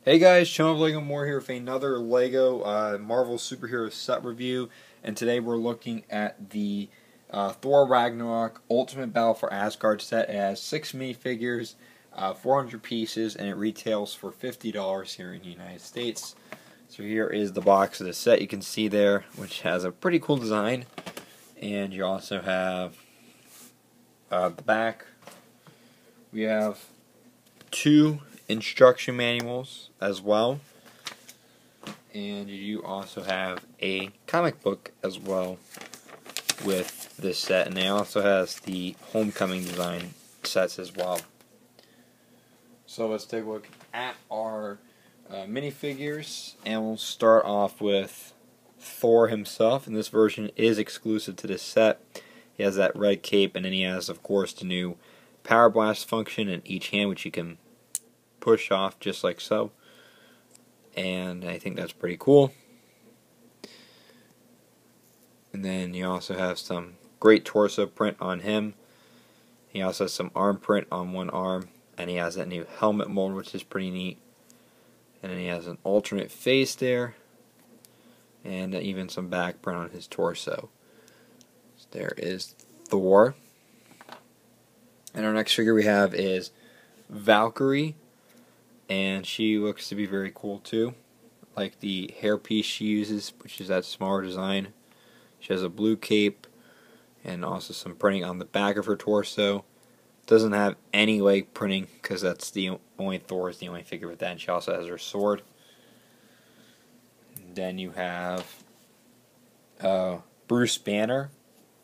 Hey guys, Sean of Lego More here with another Lego Marvel superhero set review, and today we're looking at the Thor Ragnarok Ultimate Battle for Asgard set. It has 6 minifigures, 400 pieces, and it retails for $50 here in the United States. So here is the box of the set you can see there, which has a pretty cool design, and you also have the back. We have 2 instruction manuals as well, and you also have a comic book as well with this set, and it also has the Homecoming design sets as well. So let's take a look at our minifigures, and we'll start off with Thor himself, and this version is exclusive to this set. He has that red cape, and then he has, of course, the new Power Blast function in each hand, which you can push off just like so, and I think that's pretty cool. And then you also have some great torso print on him. He also has some arm print on one arm, and he has that new helmet mold, which is pretty neat. And then he has an alternate face there, and even some back print on his torso. So there is Thor. And our next figure we have is Valkyrie, and she looks to be very cool too. Like the hairpiece she uses, which is that smaller design. She has a blue cape and also some printing on the back of her torso. Doesn't have any leg printing because that's the only Thor is the only figure with that. And she also has her sword. And then you have Bruce Banner.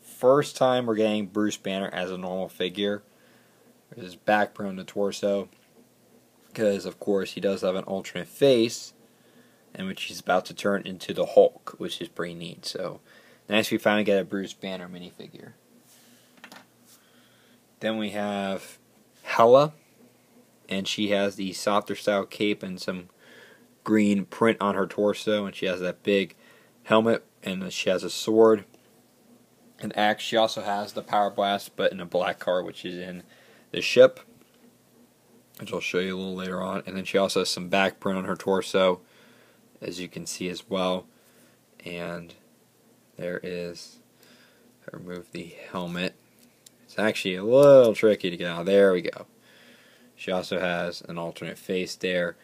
First time we're getting Bruce Banner as a normal figure. There's his back print on the torso, because of course he does have an alternate face, and which he's about to turn into the Hulk, which is pretty neat. So nice we finally get a Bruce Banner minifigure. Then we have Hela, and she has the softer style cape and some green print on her torso, and she has that big helmet, and she has a sword, an axe. She also has the Power Blast, but in a black color, which is in the ship, which I'll show you a little later on. And then she also has some back print on her torso, as you can see as well. And there is, I remove the helmet. It's actually a little tricky to get out. There we go. She also has an alternate face there,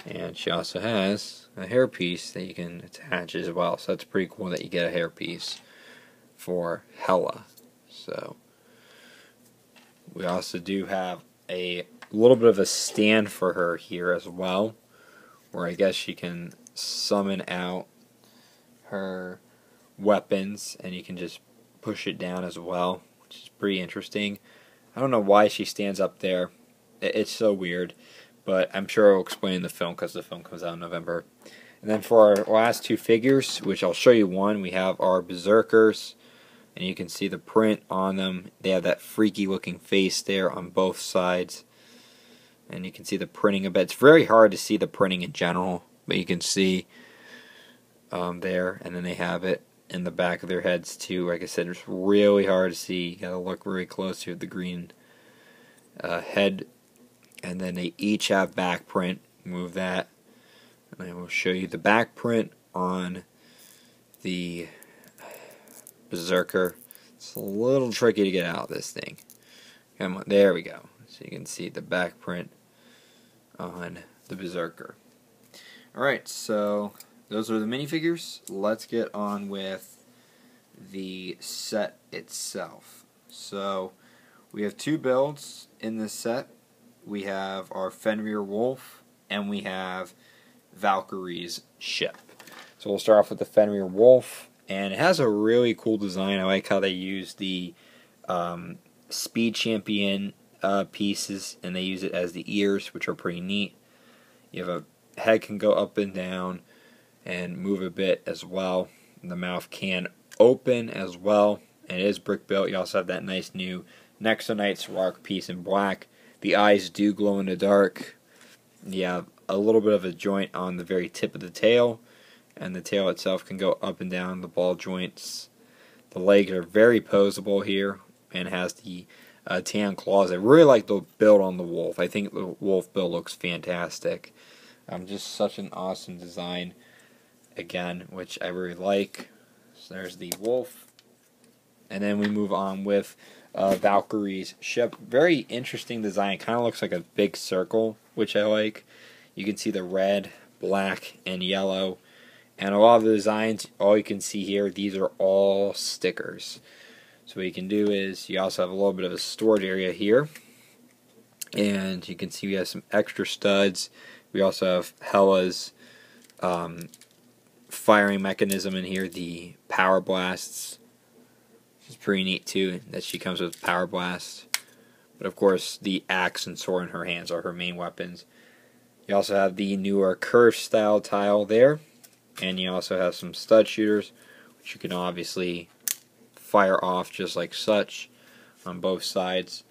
and she also has a hairpiece that you can attach as well. So that's pretty cool that you get a hairpiece for Hela. So we also do have a little bit of a stand for her here as well, where I guess she can summon out her weapons, and you can just push it down as well, which is pretty interesting. I don't know why she stands up there. It's so weird, but I'm sure I'll explain in the film because the film comes out in November. And then for our last 2 figures, which I'll show you one, we have our Berserkers, and you can see the print on them. They have that freaky looking face there on both sides, and you can see the printing a bit. It's very hard to see the printing in general, but you can see there, and then they have it in the back of their heads too. Like I said, it's really hard to see. You gotta look very close to the green head, and then they each have back print. Move that, and I will show you the back print on the Berserker. It's a little tricky to get out this thing. Come on, there we go. So you can see the back print on the Berserker. Alright, so those are the minifigures. Let's get on with the set itself. So we have 2 builds in this set. We have our Fenrir Wolf, and we have Valkyrie's ship. So we'll start off with the Fenrir Wolf, and it has a really cool design. I like how they use the Speed Champion pieces, and they use it as the ears, which are pretty neat. You have a head can go up and down and move a bit as well. And the mouth can open as well, and it is brick built. You also have that nice new Nexonite's rock piece in black. The eyes do glow in the dark. You have a little bit of a joint on the very tip of the tail, and the tail itself can go up and down the ball joints. The legs are very posable here, and has the tan claws. I really like the build on the wolf. I think the wolf build looks fantastic. Just such an awesome design, again, which I really like. So there's the wolf. And then we move on with Valkyrie's ship. Very interesting design. It kind of looks like a big circle, which I like. You can see the red, black, and yellow. And a lot of the designs, all you can see here, these are all stickers. So what you can do is, you also have a little bit of a storage area here. And you can see we have some extra studs. We also have Hela's firing mechanism in here, the power blasts. Which is pretty neat too, that she comes with power blast. But of course, the axe and sword in her hands are her main weapons. You also have the newer curve style tile there. And you also have some stud shooters, which you can obviously fire off just like such on both sides.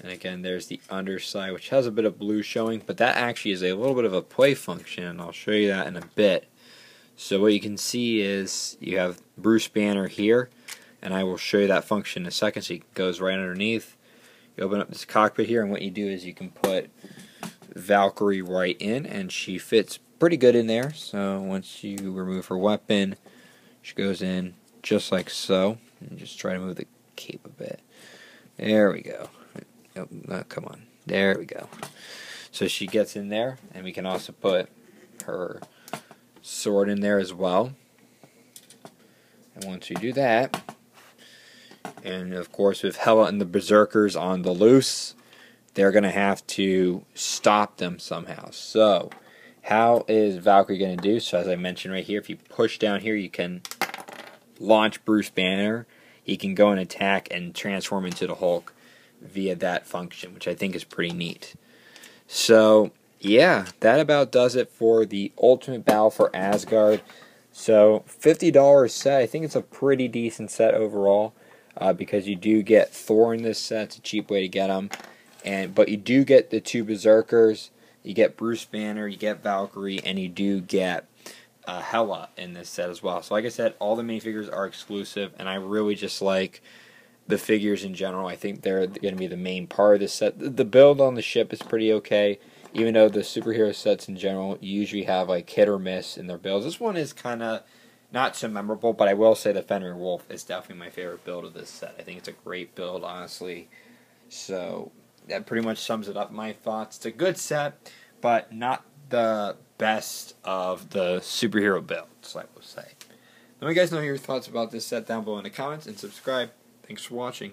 And again, there's the underside, which has a bit of blue showing, but that actually is a little bit of a play function, and I'll show you that in a bit. So what you can see is you have Bruce Banner here, and I will show you that function in a second. So it goes right underneath. You open up this cockpit here, and what you do is you can put Valkyrie right in, and she fits pretty good in there. So once you remove her weapon, she goes in just like so. And just try to move the cape a bit. There we go. Oh, come on. There we go. So she gets in there, and we can also put her sword in there as well. And once you do that, and of course with Hela and the Berserkers on the loose, they're going to have to stop them somehow. So how is Valkyrie going to do? So as I mentioned right here, if you push down here, you can launch Bruce Banner. He can go and attack and transform into the Hulk via that function, which I think is pretty neat. So yeah, that about does it for the Ultimate Battle for Asgard. So $50 set. I think it's a pretty decent set overall, because you do get Thor in this set. It's a cheap way to get him, but you do get the two Berserkers. You get Bruce Banner, you get Valkyrie, and you do get Hela in this set as well. So like I said, all the minifigures are exclusive, and I really just like the figures in general. I think they're going to be the main part of this set. The build on the ship is pretty okay, even though the superhero sets in general usually have like hit or miss in their builds. This one is kind of not so memorable, but I will say the Fenrir Wolf is definitely my favorite build of this set. I think it's a great build, honestly. So that pretty much sums it up, my thoughts. It's a good set, but not the best of the superhero builds, I will say. Let me guys know your thoughts about this set down below in the comments, and subscribe. Thanks for watching.